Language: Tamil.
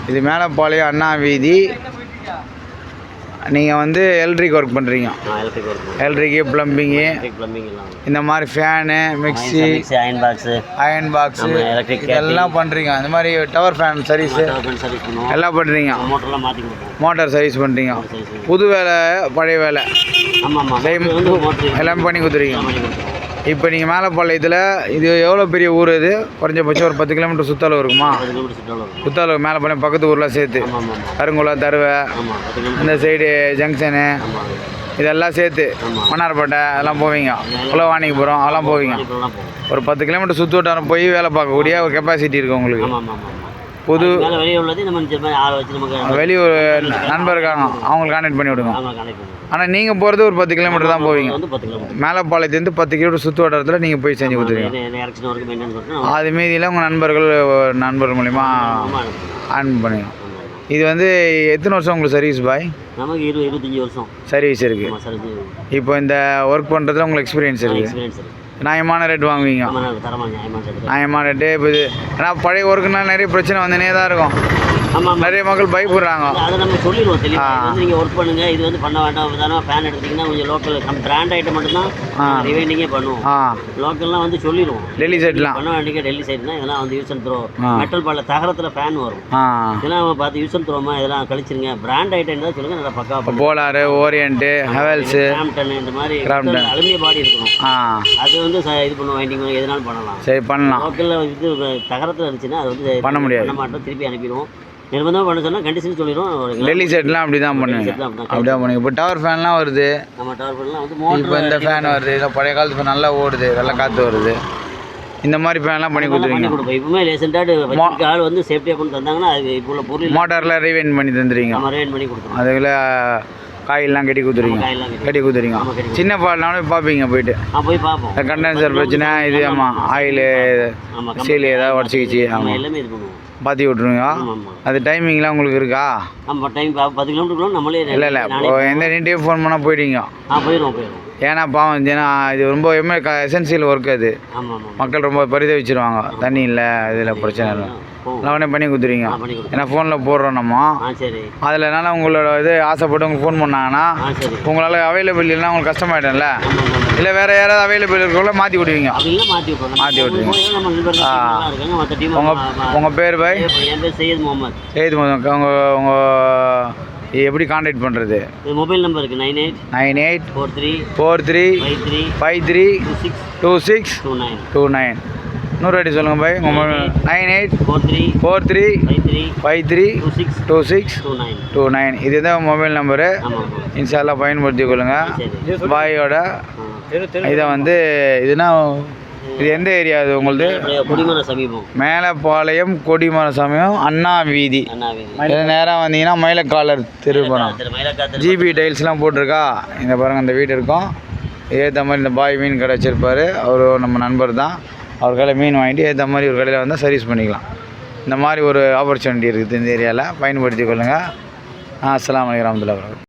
இது மேலப்பாளையம் அண்ணா வீதி. நீங்கள் வந்து எலக்ட்ரிக் ஒர்க் பண்ணுறீங்க. எலக்ட்ரிக்கு, ப்ளம்பிங்கு, இந்த மாதிரி ஃபேனு, மிக்ஸி, அயன் பாக்ஸு இதெல்லாம் பண்ணுறீங்க. இந்த மாதிரி டவர் ஃபேன் சர்வீஸு எல்லாம் பண்ணுறீங்க. மோட்டார் சர்வீஸ் பண்ணுறீங்க. புது வேலை, பழைய வேலை எல்லாமே பண்ணி கொடுத்துருவீங்க. இப்போ நீங்கள் மேலப்பாளையத்தில் இது எவ்வளோ பெரிய ஊர்? இது குறைஞ்சபட்சம் ஒரு 10 கிலோமீட்டர் சுற்றளவு இருக்குமா? சுற்றளவு மேலப்பாளையம் பக்கத்து ஊர்லாம் சேர்த்து கருங்குளம், தருவை, இந்த சைடு ஜங்ஷனு இதெல்லாம் சேர்த்து மன்னார்பேட்டை அதெல்லாம் போவீங்க. குலவாணிபுரம் அதெல்லாம் போவீங்க. ஒரு 10 கிலோமீட்டர் சுற்று வட்டாரம் போய் வேலை பார்க்கக்கூடிய ஒரு கெப்பாசிட்டி இருக்குது உங்களுக்கு. புது வெளியூர் நண்பர் இருக்காங்க, அவங்களுக்கு கான்டெக்ட் பண்ணி விடுங்க. ஆனால் நீங்கள் போகிறது ஒரு 10 கிலோமீட்டர் தான் போவீங்க. மேலப்பாளையத்துலேருந்து 10 கிலோமீட்டர் சுற்று வட்டாரத்தில் நீங்கள் போய் செஞ்சு கொடுத்துருவீங்க. அது மீதியில் உங்கள் நண்பர்கள் மூலிமா ஆன் பண்ணுங்க. இது வந்து எத்தனை வருஷம் உங்களுக்கு சர்வீஸ் பாய்? நமக்கு 25 வருஷம் சர்வீஸ் இருக்குது. இப்போ இந்த ஒர்க் பண்ணுறதுல உங்களுக்கு எக்ஸ்பீரியன்ஸ் இருக்குது. நியாயமான ரேட் வாங்குவீங்க. நியாயமான ரேட்டு. இப்போ இது ஏன்னா பழைய ஒர்க்குனால நிறைய பிரச்சனை வந்துனே தான் இருக்கும். நிறைய மக்கள் பயப்படுறாங்க. அதை நம்ம சொல்லிடுவோம் தெளிவாக. நீங்கள் ஒர்க் பண்ணுங்கள், இது வந்து பண்ண வேண்டாம். தானே ஃபேன் எடுத்திங்கன்னா கொஞ்சம் லோக்கல் பிராண்ட் ஐட்டம் மட்டும்தான் ரிவைண்டிங்கே பண்ணுவோம். லோக்கல்லாம் வந்து சொல்லிடுவோம். டெல்லி சைட்லாம் பண்ண வேண்டிய டெல்லி சைட்னா இதெல்லாம் வந்து யூஸ் அண்ட் த்ரோ மெட்டல் பாலில் தகரத்தில் ஃபேன் வரும். இதெல்லாம் பார்த்து யூஸ் அண்ட் த்ரோமா இதெல்லாம் கழிச்சிருங்க. பிராண்ட் ஐட்டம் தான் சொல்லுங்கள். நல்லா பக்கா போலாரு, ஓரியன்ட்டு, ஹெவல்ஸு, கிராம்டன் இந்த மாதிரி அலுமினிய பாடி இருக்கணும். அது வந்து இது பண்ணுவோம். வைண்டிங் எதனாலும் பண்ணலாம். சரி பண்ணலாம். லோக்கலில் இது தகரத்தில் இருந்துச்சுன்னா அது வந்து பண்ண முடியாது. பண்ண மாட்டோம், திருப்பி அனுப்பிடுவோம். நிர்பந்தமாக பண்ண சொன்னால் கண்டிஷன் சொல்லிடுவோம். டெல்லி சைட்லாம் அப்படி தான் பண்ணுங்க. அப்படியே பண்ணுங்க. இப்போ டவர் ஃபேன்லாம் வருது. நம்ம டவர் ஃபேன்லாம் வந்து இப்போ இந்த ஃபேன் வருது. இல்லை பழைய காலத்து ஃபேன் நல்லா ஓடுது, நல்லா காற்று வருது. இந்த மாதிரி ஃபேன்லாம் பண்ணி கொடுத்துருவீங்க. இப்போவுமே ரீசெண்டாக ஆள் வந்து சேஃப்டியாக கொண்டு தந்தாங்கன்னா அது இப்போ உள்ள பொருள் மோட்டாரில் ரீவைண்ட் பண்ணி தந்துடுவீங்க. ரீவைண்ட் பண்ணி கொடுத்துருவோம். அதுக்குள்ள காயிலெலாம் கட்டி கொடுத்துருவீங்க. சின்ன பால்னாலும் பார்ப்பீங்க போயிட்டு. போய் பார்ப்போம். கண்டென்சர் பிரச்சனை இது. ஆமாம், ஆயிலு சீல் ஏதாவது உடச்சிக்கிச்சு. ஆமாம், எல்லாமே இது பண்ணுவோம். பார்த்தி விட்ருங்க. அது டைமிங்லாம் உங்களுக்கு இருக்கா? ஆமாம், டைம் 10 கிலோமீட்டர் நம்மளே. இல்லை இப்போ எந்த நீட்டையும் ஃபோன் பண்ணால் போயிடுவீங்க. போயிடுவோம். ஏன்னா பாவம், ஏன்னா இது ரொம்ப எசென்சியல் ஒர்க். அது மக்கள் ரொம்ப பரிதவிச்சிருவாங்க. தண்ணி இல்லை, இதில் பிரச்சனை இல்லை, உடனே பண்ணி கொடுத்துருவீங்க. ஏன்னா ஃபோனில் போடுறோம் நம்ம. அதில் என்னால் உங்களோட இது ஆசைப்பட்டு உங்களுக்கு ஃபோன் பண்ணாங்கன்னா உங்களால் அவைலபிள் இல்லைன்னா உங்களுக்கு கஷ்டமாயிடும்ல. இல்லை வேறு யாராவது அவைலபிள் இருக்கிறவங்கள மாற்றி விடுவீங்க. மாற்றி விட்டுருவீங்க. உங்கள் பேர் பாய்? சையத் முகமது. உங்கள் எப்படி கான்டாக்ட் பண்ணுறது? மொபைல் நம்பர் இருக்குது 9843532629. இன்னொரு வாட்டி சொல்லுங்கள் பாய். உங்கள் 9843532629. இதுதான் மொபைல் நம்பரு. இன்ஷால்லா பயன்படுத்தி கொள்ளுங்கள். பாயோட இதை வந்து இதுனா இது எந்த ஏரியா? அது உங்களது மேலப்பாளையம் கொடிமர சமயம் அண்ணா வீதி. நேராக வந்தீங்கன்னா மயிலக்காலர் திருப்பணம். ஜிபி டைல்ஸ்லாம் போட்டிருக்கா. இந்த பாருங்கள், அந்த வீடு இருக்கும். ஏற்ற மாதிரி இந்த பாய் மீன் கடை வச்சிருப்பார். அவர் நம்ம நண்பர் தான். அவர் கடையில் மீன் வாங்கிட்டு ஏற்ற மாதிரி ஒரு கடையில் வந்தால் சர்வீஸ் பண்ணிக்கலாம். இந்த மாதிரி ஒரு ஆப்பர்ச்சுனிட்டி இருக்குது இந்த ஏரியாவில். பயன்படுத்தி கொள்ளுங்கள். அஸ்ஸலாமு அலைக்கும் வரஹ்மத்துல்லாஹி வபரகாத்துஹு.